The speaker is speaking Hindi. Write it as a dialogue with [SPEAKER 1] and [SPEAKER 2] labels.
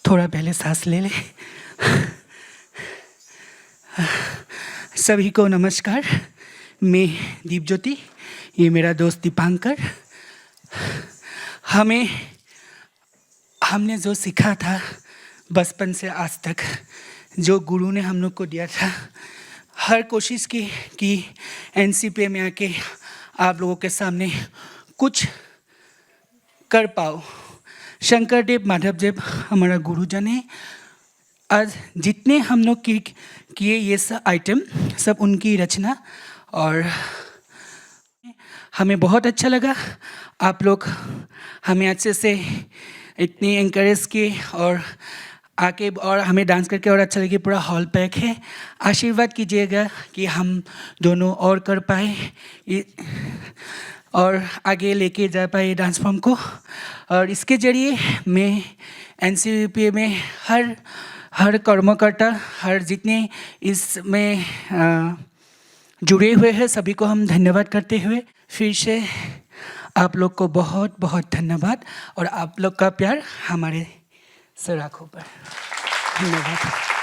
[SPEAKER 1] थोड़ा पहले सांस ले ले। सभी को नमस्कार, मैं दीप ज्योति, ये मेरा दोस्त दीपांकर। हमने जो सीखा था बचपन से आज तक, जो गुरु ने हम लोग को दिया था, हर कोशिश की कि एनसीपी में आके आप लोगों के सामने कुछ कर पाओ। शंकरदेव माधवदेव हमारा गुरुजन है। आज जितने हम लोग किए ये सब आइटम सब उनकी रचना, और हमें बहुत अच्छा लगा। आप लोग हमें अच्छे से इतनी इंकरेज किए और आके और हमें डांस करके और अच्छा लगे। पूरा हॉल पैक है। आशीर्वाद कीजिएगा कि हम दोनों और कर पाए और आगे लेके जा पाए डांस फॉर्म को। और इसके ज़रिए मैं एनसीपी में हर कर्मकर्ता, हर जितने इसमें जुड़े हुए हैं सभी को हम धन्यवाद करते हुए फिर से आप लोग को बहुत बहुत धन्यवाद, और आप लोग का प्यार हमारे सर आँखों पर। धन्यवाद।